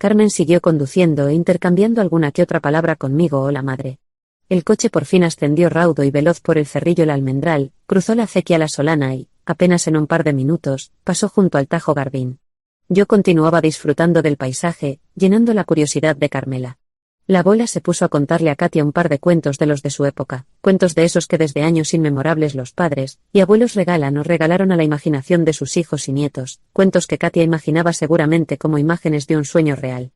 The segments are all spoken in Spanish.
Carmen siguió conduciendo e intercambiando alguna que otra palabra conmigo o la madre. El coche por fin ascendió raudo y veloz por el cerrillo El Almendral, cruzó la acequia La Solana y, apenas en un par de minutos, pasó junto al Tajo Garbín. Yo continuaba disfrutando del paisaje, llenando la curiosidad de Carmela. La abuela se puso a contarle a Katia un par de cuentos de los de su época, cuentos de esos que desde años inmemorables los padres y abuelos regalan o regalaron a la imaginación de sus hijos y nietos, cuentos que Katia imaginaba seguramente como imágenes de un sueño real.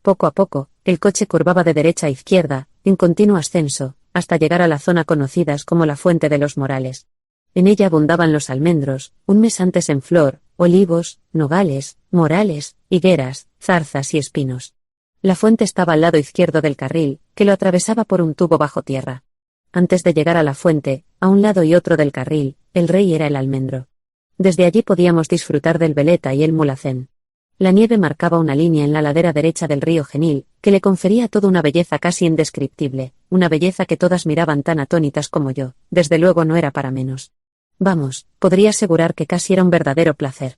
Poco a poco, el coche curvaba de derecha a izquierda, en continuo ascenso, hasta llegar a la zona conocidas como la Fuente de los Morales. En ella abundaban los almendros, un mes antes en flor, olivos, nogales, morales, higueras, zarzas y espinos. La fuente estaba al lado izquierdo del carril, que lo atravesaba por un tubo bajo tierra. Antes de llegar a la fuente, a un lado y otro del carril, el rey era el almendro. Desde allí podíamos disfrutar del Veleta y el Mulhacén. La nieve marcaba una línea en la ladera derecha del río Genil, que le confería toda una belleza casi indescriptible, una belleza que todas miraban tan atónitas como yo, desde luego no era para menos. Vamos, podría asegurar que casi era un verdadero placer.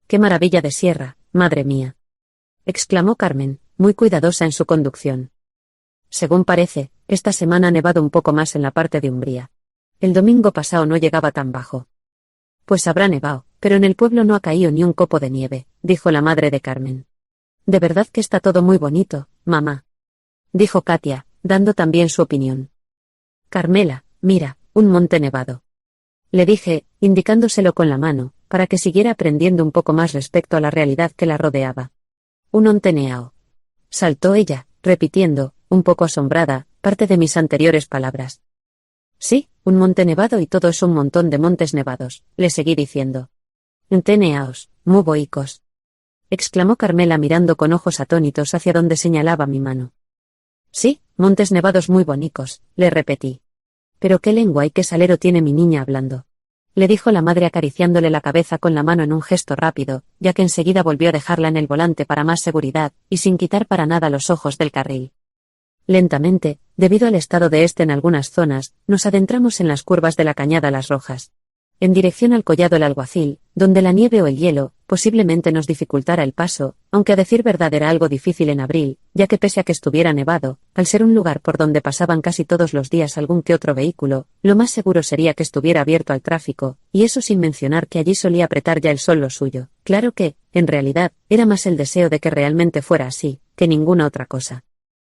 ¡Qué maravilla de sierra, madre mía!, exclamó Carmen, muy cuidadosa en su conducción. Según parece, esta semana ha nevado un poco más en la parte de Umbría. El domingo pasado no llegaba tan bajo. Pues habrá nevado, pero en el pueblo no ha caído ni un copo de nieve, dijo la madre de Carmen. De verdad que está todo muy bonito, mamá, dijo Katia, dando también su opinión. Carmela, mira, un monte nevado. Le dije, indicándoselo con la mano, para que siguiera aprendiendo un poco más respecto a la realidad que la rodeaba. Un monte neao. Saltó ella, repitiendo, un poco asombrada, parte de mis anteriores palabras. Sí, un monte nevado y todo es un montón de montes nevados, le seguí diciendo. Nteneaos, muy boicos, exclamó Carmela mirando con ojos atónitos hacia donde señalaba mi mano. Sí, montes nevados muy bonicos, le repetí. Pero qué lengua y qué salero tiene mi niña hablando, le dijo la madre acariciándole la cabeza con la mano en un gesto rápido, ya que enseguida volvió a dejarla en el volante para más seguridad, y sin quitar para nada los ojos del carril. Lentamente, debido al estado de este en algunas zonas, nos adentramos en las curvas de la cañada Las Rojas. En dirección al collado El Alguacil, donde la nieve o el hielo, posiblemente nos dificultara el paso, aunque a decir verdad era algo difícil en abril, ya que pese a que estuviera nevado, al ser un lugar por donde pasaban casi todos los días algún que otro vehículo, lo más seguro sería que estuviera abierto al tráfico, y eso sin mencionar que allí solía apretar ya el sol lo suyo. Claro que, en realidad, era más el deseo de que realmente fuera así, que ninguna otra cosa.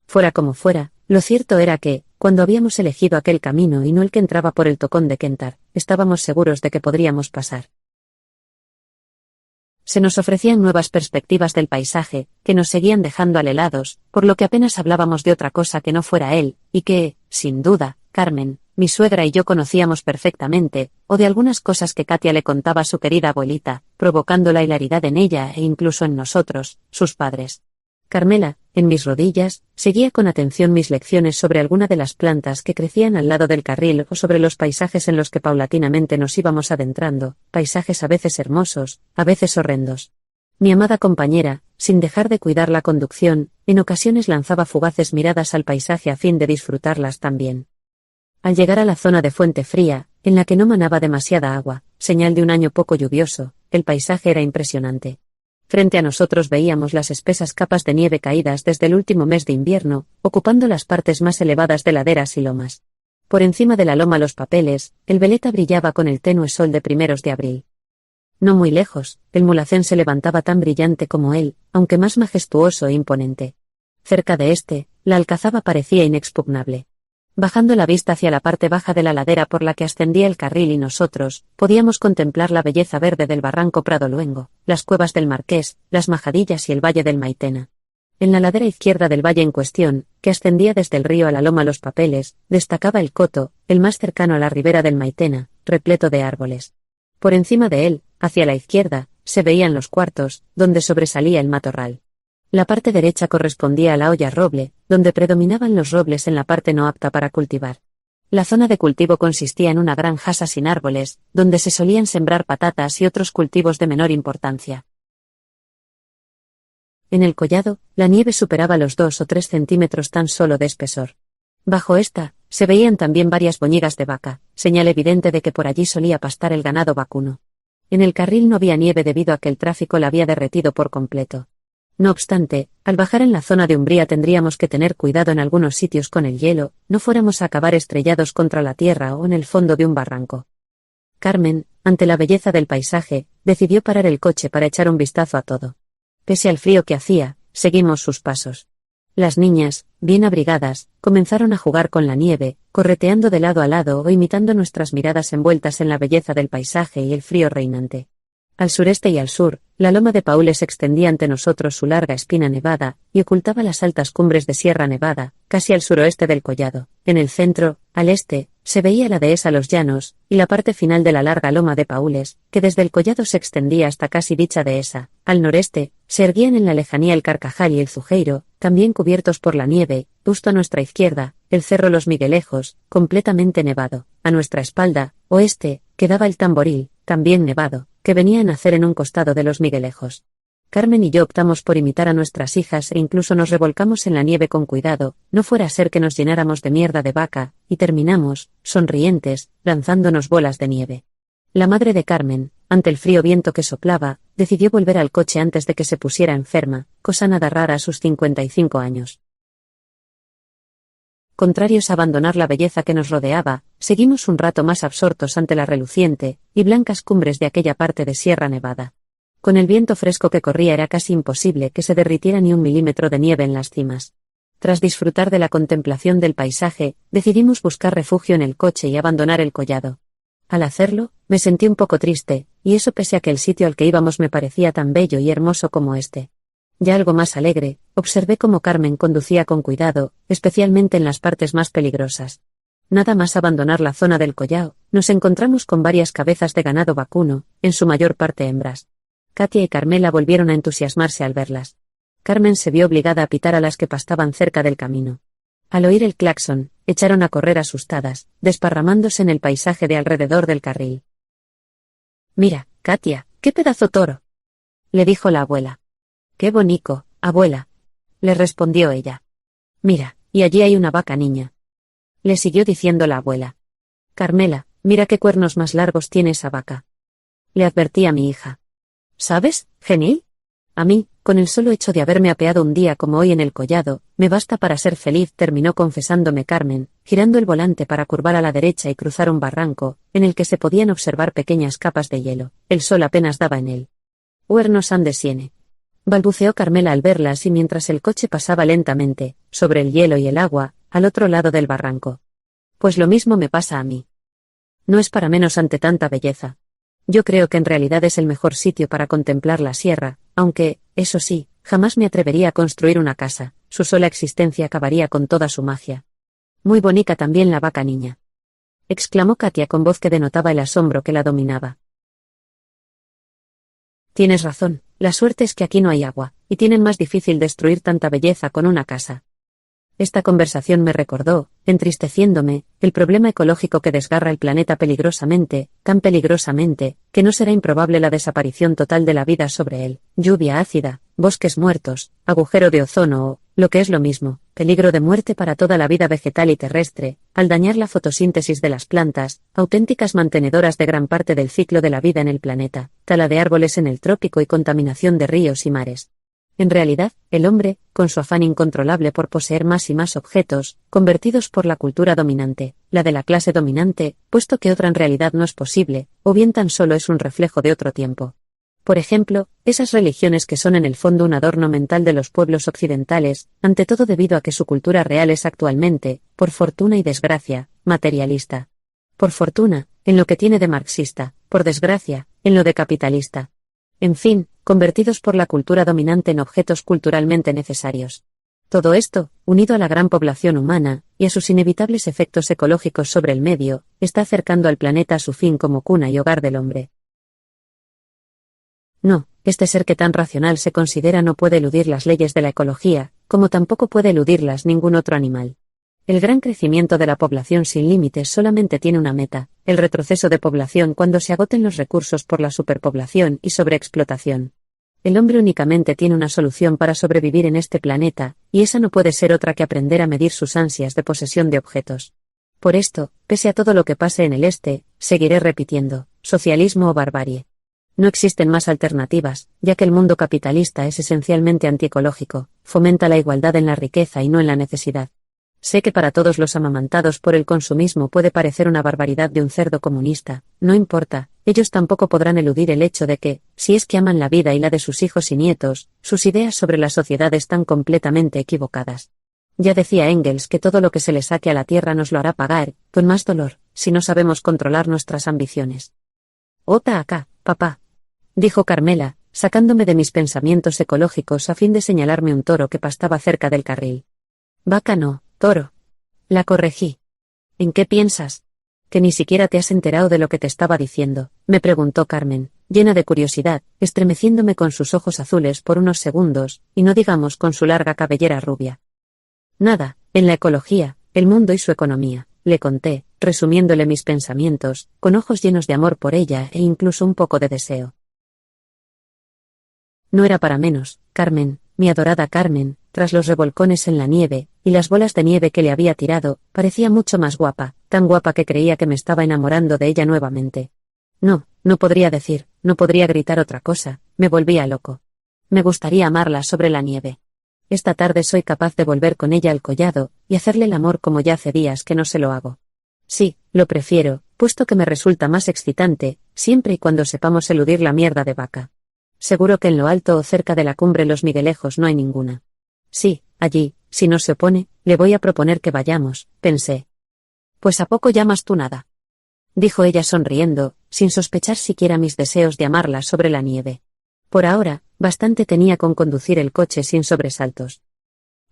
Fuera como fuera, lo cierto era que, cuando habíamos elegido aquel camino y no el que entraba por el Tocón de Kentar, estábamos seguros de que podríamos pasar. Se nos ofrecían nuevas perspectivas del paisaje, que nos seguían dejando alelados, por lo que apenas hablábamos de otra cosa que no fuera él, y que, sin duda, Carmen, mi suegra y yo conocíamos perfectamente, o de algunas cosas que Katia le contaba a su querida abuelita, provocando la hilaridad en ella e incluso en nosotros, sus padres. Carmela, en mis rodillas, seguía con atención mis lecciones sobre alguna de las plantas que crecían al lado del carril o sobre los paisajes en los que paulatinamente nos íbamos adentrando, paisajes a veces hermosos, a veces horrendos. Mi amada compañera, sin dejar de cuidar la conducción, en ocasiones lanzaba fugaces miradas al paisaje a fin de disfrutarlas también. Al llegar a la zona de Fuente Fría, en la que no manaba demasiada agua, señal de un año poco lluvioso, el paisaje era impresionante. Frente a nosotros veíamos las espesas capas de nieve caídas desde el último mes de invierno, ocupando las partes más elevadas de laderas y lomas. Por encima de la loma Los Papeles, el Veleta brillaba con el tenue sol de primeros de abril. No muy lejos, el Mulhacén se levantaba tan brillante como él, aunque más majestuoso e imponente. Cerca de este, la Alcazaba parecía inexpugnable. Bajando la vista hacia la parte baja de la ladera por la que ascendía el carril y nosotros, podíamos contemplar la belleza verde del barranco Prado Luengo, las cuevas del Marqués, las Majadillas y el valle del Maitena. En la ladera izquierda del valle en cuestión, que ascendía desde el río a la loma Los Papeles, destacaba el coto, el más cercano a la ribera del Maitena, repleto de árboles. Por encima de él, hacia la izquierda, se veían los cuartos, donde sobresalía el matorral. La parte derecha correspondía a la hoya roble, donde predominaban los robles en la parte no apta para cultivar. La zona de cultivo consistía en una gran jasa sin árboles, donde se solían sembrar patatas y otros cultivos de menor importancia. En el collado, la nieve superaba los 2 o 3 centímetros tan solo de espesor. Bajo esta, se veían también varias boñigas de vaca, señal evidente de que por allí solía pastar el ganado vacuno. En el carril no había nieve debido a que el tráfico la había derretido por completo. No obstante, al bajar en la zona de Umbría tendríamos que tener cuidado en algunos sitios con el hielo, no fuéramos a acabar estrellados contra la tierra o en el fondo de un barranco. Carmen, ante la belleza del paisaje, decidió parar el coche para echar un vistazo a todo. Pese al frío que hacía, seguimos sus pasos. Las niñas, bien abrigadas, comenzaron a jugar con la nieve, correteando de lado a lado o imitando nuestras miradas envueltas en la belleza del paisaje y el frío reinante. Al sureste y al sur, la loma de Paules extendía ante nosotros su larga espina nevada, y ocultaba las altas cumbres de Sierra Nevada, casi al suroeste del collado. En el centro, al este, se veía la dehesa Los Llanos, y la parte final de la larga loma de Paules, que desde el collado se extendía hasta casi dicha dehesa. Al noreste, se erguían en la lejanía el Carcajal y el Zujeiro, también cubiertos por la nieve, justo a nuestra izquierda, el cerro Los Miguelejos, completamente nevado. A nuestra espalda, oeste, quedaba el Tamboril, también nevado, que venía a nacer en un costado de Los Miguelejos. Carmen y yo optamos por imitar a nuestras hijas e incluso nos revolcamos en la nieve con cuidado, no fuera a ser que nos llenáramos de mierda de vaca, y terminamos, sonrientes, lanzándonos bolas de nieve. La madre de Carmen, ante el frío viento que soplaba, decidió volver al coche antes de que se pusiera enferma, cosa nada rara a sus 55 años. Contrarios a abandonar la belleza que nos rodeaba, seguimos un rato más absortos ante la reluciente y blancas cumbres de aquella parte de Sierra Nevada. Con el viento fresco que corría era casi imposible que se derritiera ni un milímetro de nieve en las cimas. Tras disfrutar de la contemplación del paisaje, decidimos buscar refugio en el coche y abandonar el collado. Al hacerlo, me sentí un poco triste, y eso pese a que el sitio al que íbamos me parecía tan bello y hermoso como este. Ya algo más alegre, observé cómo Carmen conducía con cuidado, especialmente en las partes más peligrosas. Nada más abandonar la zona del collao, nos encontramos con varias cabezas de ganado vacuno, en su mayor parte hembras. Katia y Carmela volvieron a entusiasmarse al verlas. Carmen se vio obligada a pitar a las que pastaban cerca del camino. Al oír el claxon, echaron a correr asustadas, desparramándose en el paisaje de alrededor del carril. «Mira, Katia, qué pedazo toro», le dijo la abuela. «Qué bonico, abuela», le respondió ella. «Mira, y allí hay una vaca niña», le siguió diciendo la abuela. «Carmela, mira qué cuernos más largos tiene esa vaca», le advertí a mi hija. «¿Sabes, Genil? A mí, con el solo hecho de haberme apeado un día como hoy en el collado, me basta para ser feliz», terminó confesándome Carmen, girando el volante para curvar a la derecha y cruzar un barranco, en el que se podían observar pequeñas capas de hielo. El sol apenas daba en él. «Huernos han de Siene», balbuceó Carmela al verlas y mientras el coche pasaba lentamente, sobre el hielo y el agua, al otro lado del barranco. «Pues lo mismo me pasa a mí. No es para menos ante tanta belleza. Yo creo que en realidad es el mejor sitio para contemplar la sierra, aunque, eso sí, jamás me atrevería a construir una casa, su sola existencia acabaría con toda su magia». «Muy bonita también la vaca niña», exclamó Katia con voz que denotaba el asombro que la dominaba. «Tienes razón, la suerte es que aquí no hay agua, y tienen más difícil destruir tanta belleza con una casa». Esta conversación me recordó, entristeciéndome, el problema ecológico que desgarra el planeta peligrosamente, tan peligrosamente, que no será improbable la desaparición total de la vida sobre él. Lluvia ácida, bosques muertos, agujero de ozono o, lo que es lo mismo, peligro de muerte para toda la vida vegetal y terrestre, al dañar la fotosíntesis de las plantas, auténticas mantenedoras de gran parte del ciclo de la vida en el planeta, tala de árboles en el trópico y contaminación de ríos y mares. En realidad, el hombre, con su afán incontrolable por poseer más y más objetos, convertidos por la cultura dominante, la de la clase dominante, puesto que otra en realidad no es posible, o bien tan solo es un reflejo de otro tiempo. Por ejemplo, esas religiones que son en el fondo un adorno mental de los pueblos occidentales, ante todo debido a que su cultura real es actualmente, por fortuna y desgracia, materialista. Por fortuna, en lo que tiene de marxista, por desgracia, en lo de capitalista. En fin, convertidos por la cultura dominante en objetos culturalmente necesarios. Todo esto, unido a la gran población humana, y a sus inevitables efectos ecológicos sobre el medio, está acercando al planeta a su fin como cuna y hogar del hombre. No, este ser que tan racional se considera no puede eludir las leyes de la ecología, como tampoco puede eludirlas ningún otro animal. El gran crecimiento de la población sin límites solamente tiene una meta, el retroceso de población cuando se agoten los recursos por la superpoblación y sobreexplotación. El hombre únicamente tiene una solución para sobrevivir en este planeta, y esa no puede ser otra que aprender a medir sus ansias de posesión de objetos. Por esto, pese a todo lo que pase en el este, seguiré repitiendo, socialismo o barbarie. No existen más alternativas, ya que el mundo capitalista es esencialmente antiecológico, fomenta la igualdad en la riqueza y no en la necesidad. Sé que para todos los amamantados por el consumismo puede parecer una barbaridad de un cerdo comunista, no importa, ellos tampoco podrán eludir el hecho de que, si es que aman la vida y la de sus hijos y nietos, sus ideas sobre la sociedad están completamente equivocadas. Ya decía Engels que todo lo que se le saque a la tierra nos lo hará pagar, con más dolor, si no sabemos controlar nuestras ambiciones. Ota acá, papá, dijo Carmela, sacándome de mis pensamientos ecológicos a fin de señalarme un toro que pastaba cerca del carril. Vaca no, toro. La corregí. ¿En qué piensas? Que ni siquiera te has enterado de lo que te estaba diciendo, me preguntó Carmen, llena de curiosidad, estremeciéndome con sus ojos azules por unos segundos, y no digamos con su larga cabellera rubia. Nada, en la ecología, el mundo y su economía, le conté, resumiéndole mis pensamientos, con ojos llenos de amor por ella e incluso un poco de deseo. No era para menos, Carmen, mi adorada Carmen, tras los revolcones en la nieve, y las bolas de nieve que le había tirado, parecía mucho más guapa, tan guapa que creía que me estaba enamorando de ella nuevamente. No podría decir, no podría gritar otra cosa, me volvía loco. Me gustaría amarla sobre la nieve. Esta tarde soy capaz de volver con ella al collado, y hacerle el amor como ya hace días que no se lo hago. Sí, lo prefiero, puesto que me resulta más excitante, siempre y cuando sepamos eludir la mierda de vaca. Seguro que en lo alto o cerca de la cumbre Los Miguelejos no hay ninguna. Sí, allí, si no se opone, le voy a proponer que vayamos, pensé. Pues ¿a poco llamas tú nada? Dijo ella sonriendo, sin sospechar siquiera mis deseos de amarla sobre la nieve. Por ahora, bastante tenía con conducir el coche sin sobresaltos.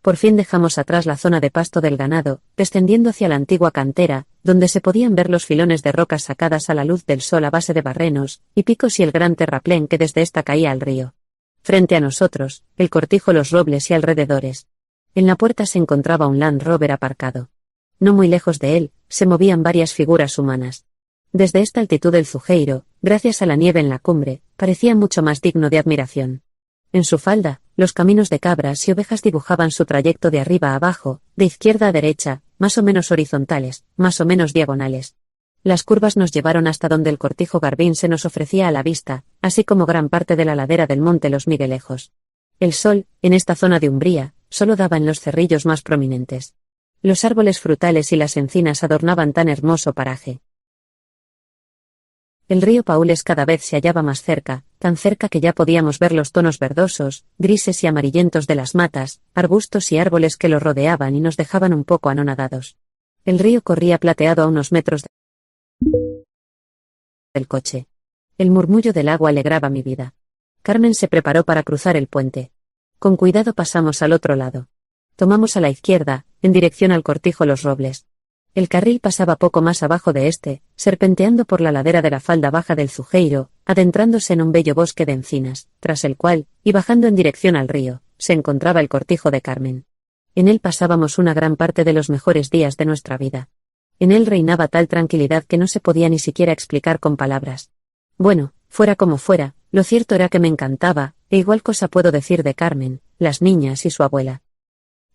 Por fin dejamos atrás la zona de pasto del ganado, descendiendo hacia la antigua cantera, donde se podían ver los filones de rocas sacadas a la luz del sol a base de barrenos, y picos y el gran terraplén que desde esta caía al río. Frente a nosotros, el cortijo Los Robles y alrededores. En la puerta se encontraba un Land Rover aparcado. No muy lejos de él, se movían varias figuras humanas. Desde esta altitud el Zujeiro, gracias a la nieve en la cumbre, parecía mucho más digno de admiración. En su falda, los caminos de cabras y ovejas dibujaban su trayecto de arriba a abajo, de izquierda a derecha, más o menos horizontales, más o menos diagonales. Las curvas nos llevaron hasta donde el cortijo Garbín se nos ofrecía a la vista, así como gran parte de la ladera del monte Los Miguelejos. El sol, en esta zona de umbría, solo daba en los cerrillos más prominentes. Los árboles frutales y las encinas adornaban tan hermoso paraje. El río Paules cada vez se hallaba más cerca, tan cerca que ya podíamos ver los tonos verdosos, grises y amarillentos de las matas, arbustos y árboles que lo rodeaban y nos dejaban un poco anonadados. El río corría plateado a unos metros del coche. El murmullo del agua alegraba mi vida. Carmen se preparó para cruzar el puente. Con cuidado pasamos al otro lado. Tomamos a la izquierda, en dirección al cortijo Los Robles. El carril pasaba poco más abajo de este, serpenteando por la ladera de la falda baja del Zujeiro, adentrándose en un bello bosque de encinas, tras el cual, y bajando en dirección al río, se encontraba el cortijo de Carmen. En él pasábamos una gran parte de los mejores días de nuestra vida. En él reinaba tal tranquilidad que no se podía ni siquiera explicar con palabras. Bueno, fuera como fuera, lo cierto era que me encantaba, e igual cosa puedo decir de Carmen, las niñas y su abuela.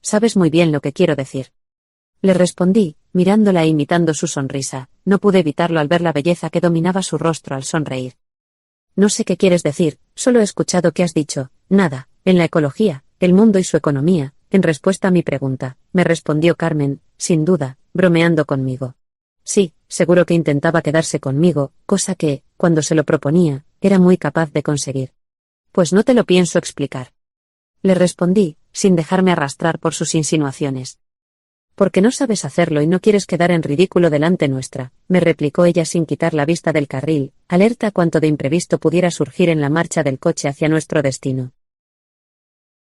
Sabes muy bien lo que quiero decir. Le respondí, mirándola e imitando su sonrisa, no pude evitarlo al ver la belleza que dominaba su rostro al sonreír. No sé qué quieres decir, solo he escuchado que has dicho, nada, en la ecología, el mundo y su economía, en respuesta a mi pregunta, me respondió Carmen, sin duda, bromeando conmigo. Sí, seguro que intentaba quedarse conmigo, cosa que, cuando se lo proponía, era muy capaz de conseguir. Pues no te lo pienso explicar. Le respondí, sin dejarme arrastrar por sus insinuaciones. Porque no sabes hacerlo y no quieres quedar en ridículo delante nuestra, me replicó ella sin quitar la vista del carril, alerta a cuanto de imprevisto pudiera surgir en la marcha del coche hacia nuestro destino.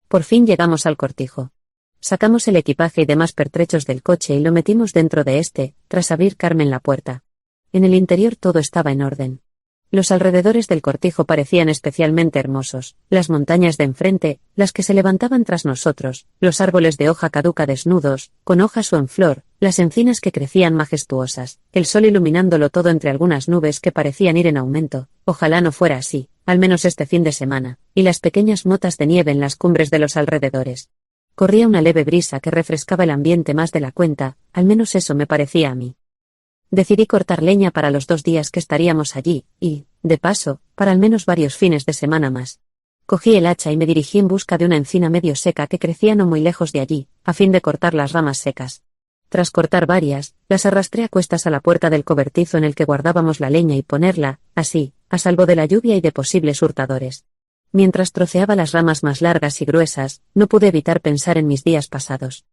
Por fin llegamos al cortijo. Sacamos el equipaje y demás pertrechos del coche y lo metimos dentro de este, tras abrir Carmen la puerta. En el interior todo estaba en orden. Los alrededores del cortijo parecían especialmente hermosos, las montañas de enfrente, las que se levantaban tras nosotros, los árboles de hoja caduca desnudos, con hojas o en flor, las encinas que crecían majestuosas, el sol iluminándolo todo entre algunas nubes que parecían ir en aumento, ojalá no fuera así, al menos este fin de semana, y las pequeñas motas de nieve en las cumbres de los alrededores. Corría una leve brisa que refrescaba el ambiente más de la cuenta, al menos eso me parecía a mí. Decidí cortar leña para los 2 días que estaríamos allí, y, de paso, para al menos varios fines de semana más. Cogí el hacha y me dirigí en busca de una encina medio seca que crecía no muy lejos de allí, a fin de cortar las ramas secas. Tras cortar varias, las arrastré a cuestas a la puerta del cobertizo en el que guardábamos la leña y ponerla, así, a salvo de la lluvia y de posibles hurtadores. Mientras troceaba las ramas más largas y gruesas, no pude evitar pensar en mis días pasados.